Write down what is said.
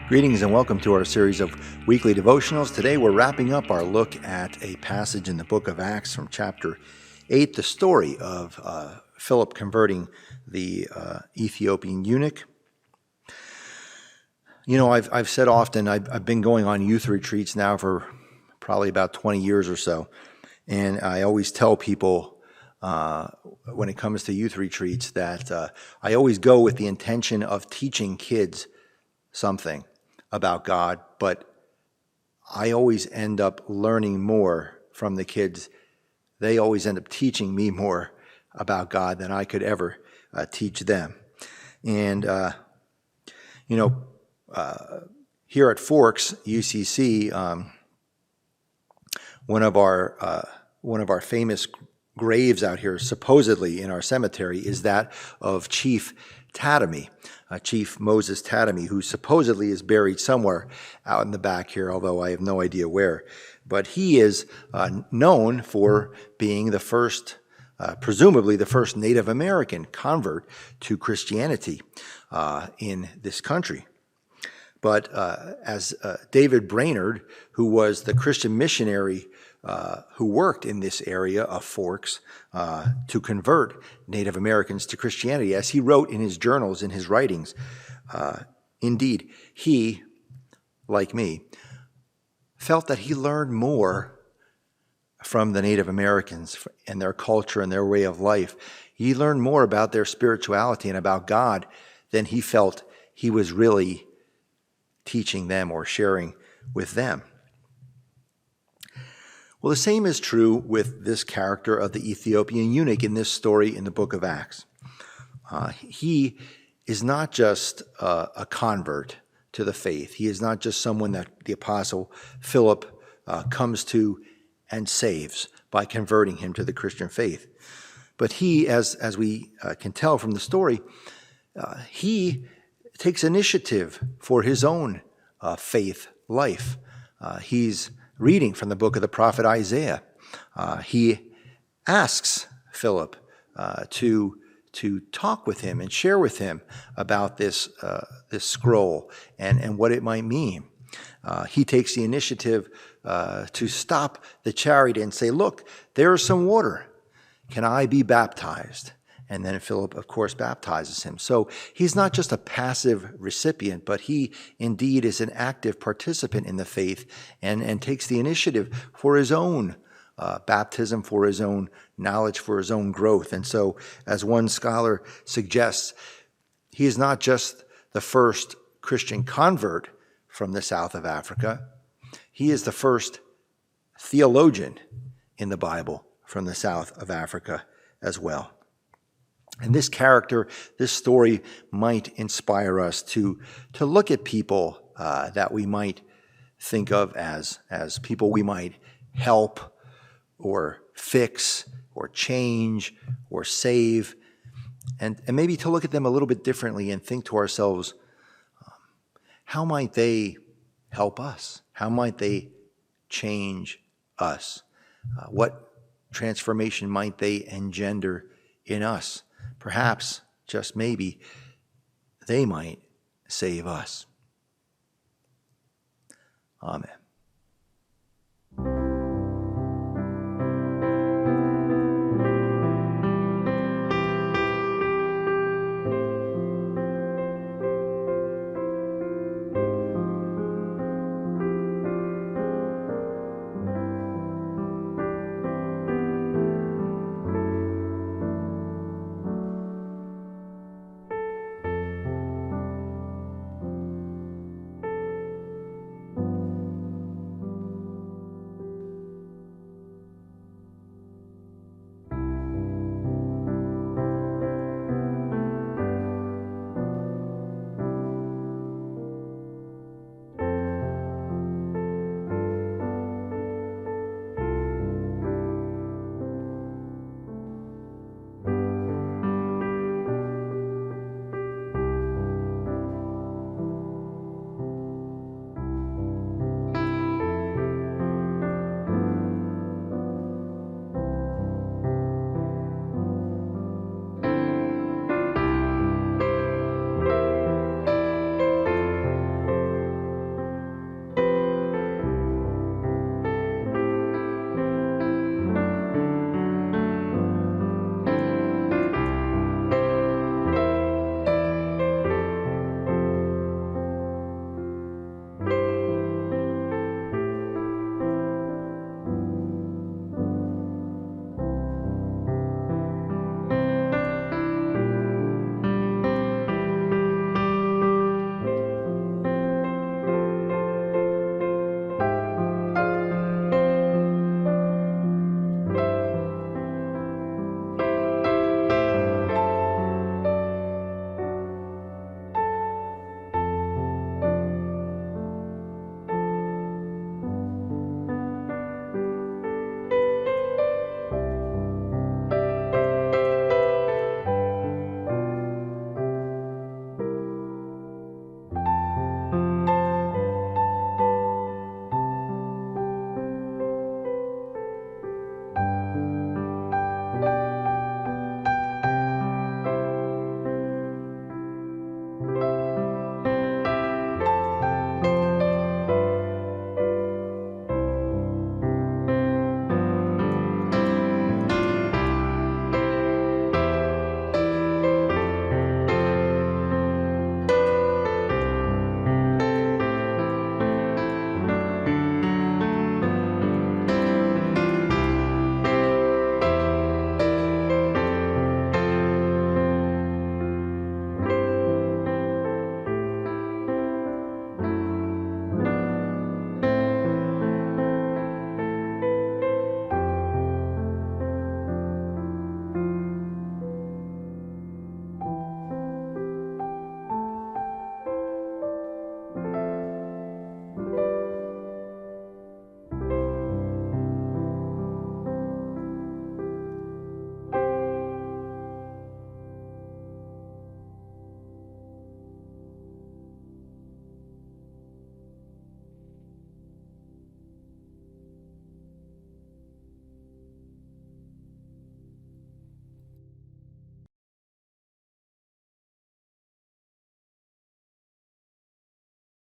Greetings and welcome to our series of weekly devotionals. Today we're wrapping up our look at a passage in the book of Acts from chapter 8, the story of Philip converting the Ethiopian eunuch. You know, I've said often, I've been going on youth retreats now for probably about 20 years or so, and I always tell people when it comes to youth retreats that I always go with the intention of teaching kids something about God, but I always end up learning more from the kids. They always end up teaching me more about God than I could ever teach them. And, here at Forks, UCC, one of our famous graves out here, supposedly in our cemetery, is that of Chief Tatamy, Chief Moses Tatamy, who supposedly is buried somewhere out in the back here, although I have no idea where. But he is known for being the first, presumably the first Native American convert to Christianity in this country. But as David Brainerd, who was the Christian missionary who worked in this area of Forks to convert Native Americans to Christianity, as he wrote in his journals, in his writings, indeed, he, like me, felt that he learned more from the Native Americans and their culture and their way of life. He learned more about their spirituality and about God than he felt he was really teaching them or sharing with them. Well, the same is true with this character of the Ethiopian eunuch in this story in the book of Acts. He is not just a convert to the faith. He is not just someone that the apostle Philip comes to and saves by converting him to the Christian faith. But he, as we can tell from the story, he takes initiative for his own faith life. He's reading from the book of the prophet Isaiah. He asks Philip to talk with him and share with him about this scroll and what it might mean. He takes the initiative to stop the chariot and say, "Look, there is some water. Can I be baptized?" And then Philip, of course, baptizes him. So he's not just a passive recipient, but he indeed is an active participant in the faith and takes the initiative for his own baptism, for his own knowledge, for his own growth. And so, as one scholar suggests, he is not just the first Christian convert from the south of Africa. He is the first theologian in the Bible from the south of Africa as well. And this character, this story might inspire us to look at people that we might think of as people we might help or fix or change or save, and maybe to look at them a little bit differently and think to ourselves, how might they help us? How might they change us? What transformation might they engender in us? Perhaps, just maybe, they might save us. Amen.